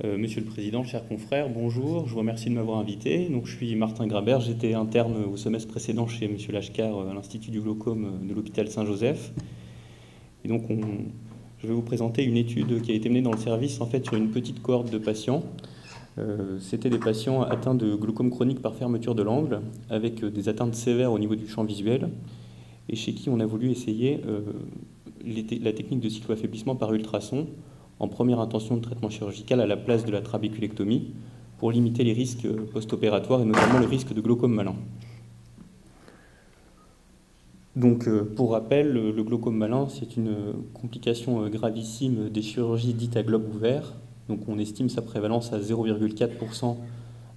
Monsieur le Président, chers confrères, bonjour, je vous remercie de m'avoir invité. Donc, je suis Martin Grabert, j'étais interne au semestre précédent chez Monsieur Lachkar à l'Institut du glaucome de l'hôpital Saint-Joseph. Et donc, je vais vous présenter une étude qui a été menée dans le service en fait, sur une petite cohorte de patients. C'était des patients atteints de glaucome chronique par fermeture de l'angle, avec des atteintes sévères au niveau du champ visuel, et chez qui on a voulu essayer la technique de cycloaffaiblissement par ultrason en première intention de traitement chirurgical à la place de la trabéculectomie pour limiter les risques post-opératoires et notamment le risque de glaucome malin. Donc, pour rappel, le glaucome malin, c'est une complication gravissime des chirurgies dites à globe ouvert. Donc, on estime sa prévalence à 0,4%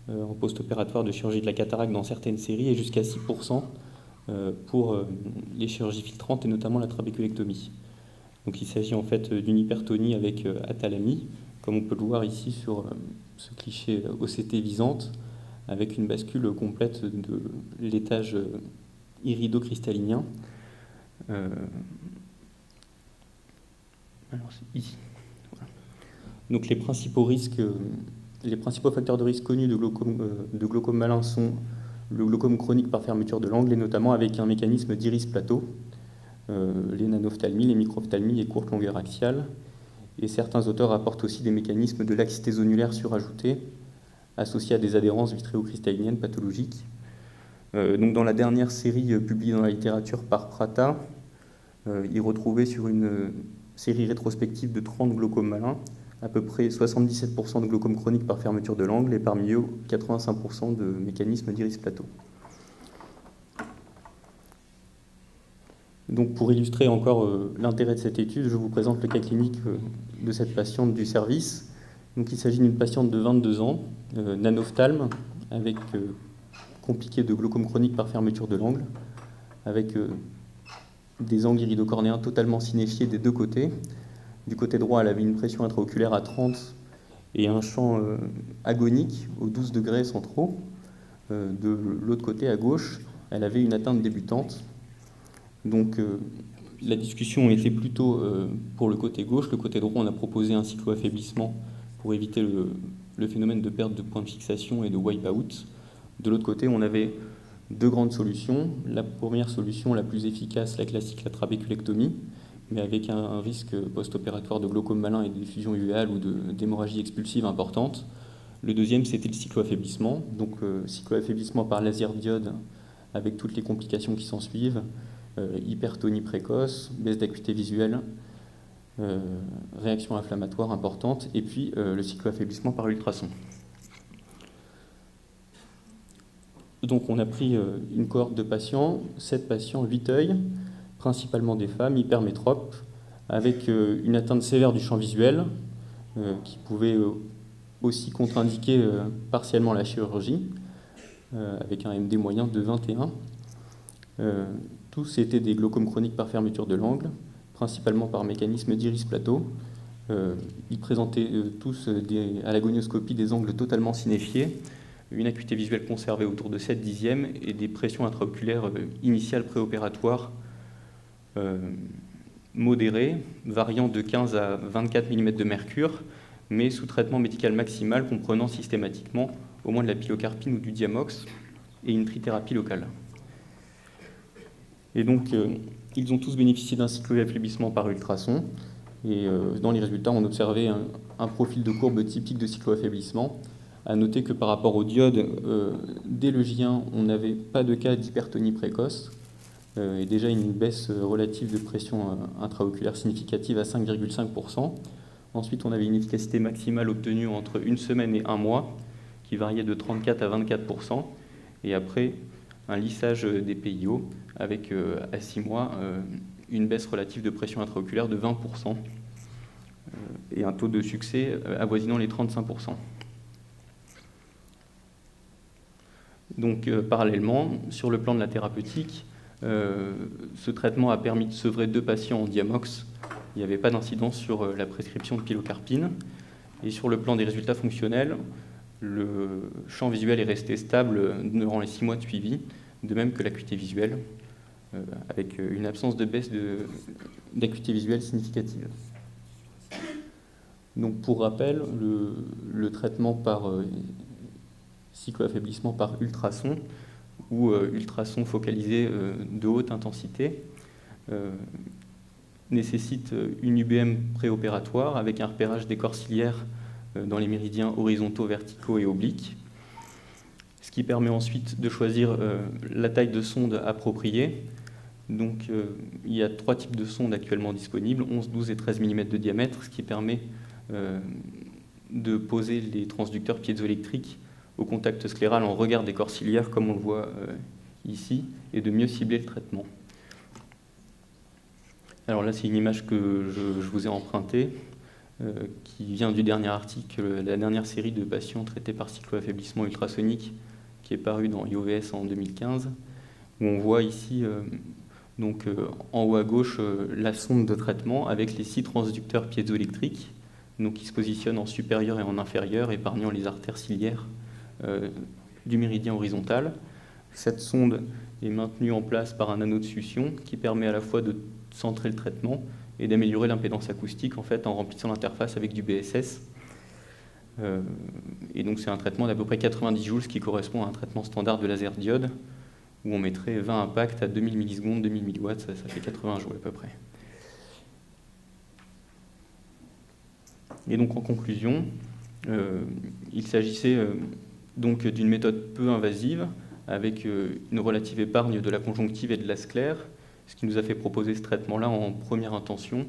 en post-opératoire de chirurgie de la cataracte dans certaines séries et jusqu'à 6% pour les chirurgies filtrantes et notamment la trabéculectomie. Donc il s'agit en fait d'une hypertonie avec athalamie, comme on peut le voir ici sur ce cliché OCT visante, avec une bascule complète de l'étage irido-cristallinien. Alors c'est ici. Voilà. Donc les principaux facteurs de risque connus de glaucome malin sont le glaucome chronique par fermeture de l'angle et notamment avec un mécanisme d'iris plateau. Les nanophtalmies, les microphthalmies et courte longueur axiale. Et certains auteurs apportent aussi des mécanismes de laxité zonulaire surajoutée associés à des adhérences vitréocristalliniennes pathologiques. Donc dans la dernière série publiée dans la littérature par Prata, il retrouvait sur une série rétrospective de 30 glaucomes malins à peu près 77% de glaucome chronique par fermeture de l'angle et parmi eux 85% de mécanismes d'iris plateau. Donc pour illustrer encore l'intérêt de cette étude, je vous présente le cas clinique de cette patiente du service. Donc il s'agit d'une patiente de 22 ans, nanophthalme, avec compliqué de glaucome chronique par fermeture de l'angle, avec des angles iridocornéens totalement synéchiés des deux côtés. Du côté droit, elle avait une pression intraoculaire à 30 et un champ agonique aux 12 degrés centraux. De l'autre côté, à gauche, elle avait une atteinte débutante. Donc la discussion était plutôt pour le côté gauche. Le côté droit, on a proposé un cycloaffaiblissement pour éviter le phénomène de perte de point de fixation et de wipe-out. De l'autre côté, on avait deux grandes solutions. La première solution, la plus efficace, la classique, la trabéculectomie, mais avec un risque post-opératoire de glaucome malin et de diffusion uvéale ou d'hémorragie expulsive importante. Le deuxième, c'était le cycloaffaiblissement, donc cycloaffaiblissement par laser diode avec toutes les complications qui s'en suivent, hypertonie précoce, baisse d'acuité visuelle, réaction inflammatoire importante, et puis le cycloaffaiblissement par ultrason. Donc on a pris une cohorte de patients, 7 patients, 8 œils, principalement des femmes hypermétropes, avec une atteinte sévère du champ visuel, qui pouvait aussi contre-indiquer partiellement la chirurgie, avec un MD moyen de 21. Tous étaient des glaucomes chroniques par fermeture de l'angle, principalement par mécanisme d'iris plateau. Ils présentaient tous à l'agonioscopie des angles totalement synéchiés, une acuité visuelle conservée autour de 7/10 et des pressions intraoculaires initiales préopératoires modérées, variant de 15 à 24 mm de mercure, mais sous traitement médical maximal comprenant systématiquement au moins de la pilocarpine ou du diamox et une trithérapie locale. Et donc, ils ont tous bénéficié d'un cycloaffaiblissement par ultrason. Et dans les résultats, on observait un profil de courbe typique de cycloaffaiblissement. À noter que par rapport au diode, dès le J1, on n'avait pas de cas d'hypertonie précoce et déjà une baisse relative de pression intraoculaire significative à 5,5%. Ensuite, on avait une efficacité maximale obtenue entre une semaine et un mois, qui variait de 34 à 24%. Et après, un lissage des PIO avec, à 6 mois, une baisse relative de pression intraoculaire de 20% et un taux de succès avoisinant les 35%. Donc, parallèlement, sur le plan de la thérapeutique, ce traitement a permis de sevrer 2 patients en diamox. Il n'y avait pas d'incidence sur la prescription de pilocarpine. Et sur le plan des résultats fonctionnels, le champ visuel est resté stable durant les 6 mois de suivi, de même que l'acuité visuelle, avec une absence de baisse d'acuité visuelle significative. Donc pour rappel, le traitement par cycloaffaiblissement par ultrasons ou ultrasons focalisés de haute intensité nécessite une UBM préopératoire avec un repérage des corps ciliaires dans les méridiens horizontaux, verticaux et obliques, ce qui permet ensuite de choisir la taille de sonde appropriée. Donc il y a 3 types de sondes actuellement disponibles, 11, 12 et 13 mm de diamètre, ce qui permet de poser les transducteurs piézoélectriques au contact scléral en regard des corps ciliaires, comme on le voit ici, et de mieux cibler le traitement. Alors là, c'est une image que je vous ai empruntée, qui vient du dernier article, la dernière série de patients traités par cycloaffaiblissement ultrasonique, qui est paru dans IOVS en 2015, où on voit ici, en haut à gauche, la sonde de traitement avec les 6 transducteurs piézoélectriques, donc qui se positionnent en supérieur et en inférieur, épargnant les artères ciliaires du méridien horizontal. Cette sonde est maintenue en place par un anneau de succion qui permet à la fois de centrer le traitement et d'améliorer l'impédance acoustique en fait, en remplissant l'interface avec du BSS. Et donc c'est un traitement d'à peu près 90 joules, ce qui correspond à un traitement standard de laser diode, où on mettrait 20 impacts à 2000 millisecondes, 2000 milliwatts, ça fait 80 joules à peu près. Et donc en conclusion, il s'agissait donc d'une méthode peu invasive, avec une relative épargne de la conjonctive et de la sclère, ce qui nous a fait proposer ce traitement-là en première intention,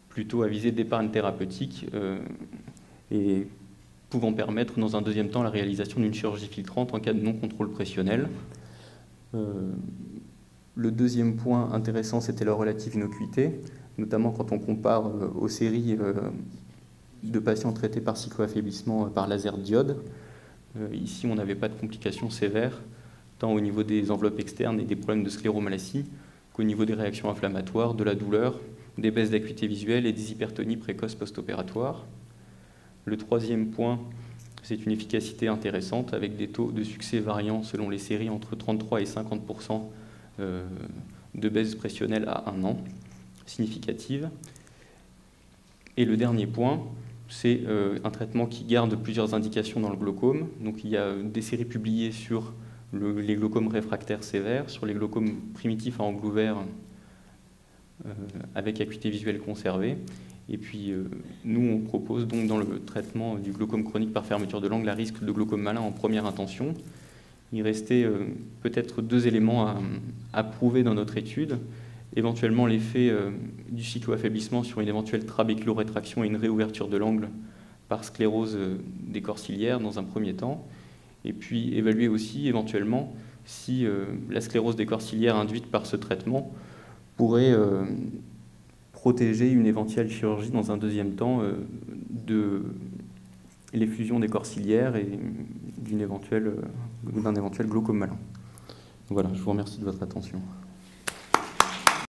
plutôt à visée d'épargne thérapeutique, et pouvant permettre dans un deuxième temps la réalisation d'une chirurgie filtrante en cas de non-contrôle pressionnel. Le deuxième point intéressant, c'était la relative innocuité, notamment quand on compare aux séries de patients traités par cycloaffaiblissement par laser diode. Ici, on n'avait pas de complications sévères, tant au niveau des enveloppes externes et des problèmes de scléromalacie, qu'au niveau des réactions inflammatoires, de la douleur, des baisses d'acuité visuelle et des hypertonies précoces post-opératoires. Le troisième point, c'est une efficacité intéressante avec des taux de succès variant selon les séries entre 33 et 50% de baisse pressionnelle à 1 an, significative. Et le dernier point, c'est un traitement qui garde plusieurs indications dans le glaucome. Donc il y a des séries publiées sur les glaucomes réfractaires sévères, sur les glaucomes primitifs à angle ouvert avec acuité visuelle conservée. Et puis nous, on propose donc dans le traitement du glaucome chronique par fermeture de l'angle à risque de glaucome malin en première intention. Il restait peut-être 2 éléments à prouver dans notre étude. Éventuellement l'effet du cycloaffaiblissement sur une éventuelle trabéculorétraction et une réouverture de l'angle par sclérose des corps ciliaires dans un premier temps. Et puis évaluer aussi éventuellement si la sclérose des corps ciliaires induite par ce traitement pourrait protéger une éventuelle chirurgie dans un deuxième temps de l'effusion des corps ciliaires et d'un éventuel glaucome malin. Voilà, je vous remercie de votre attention.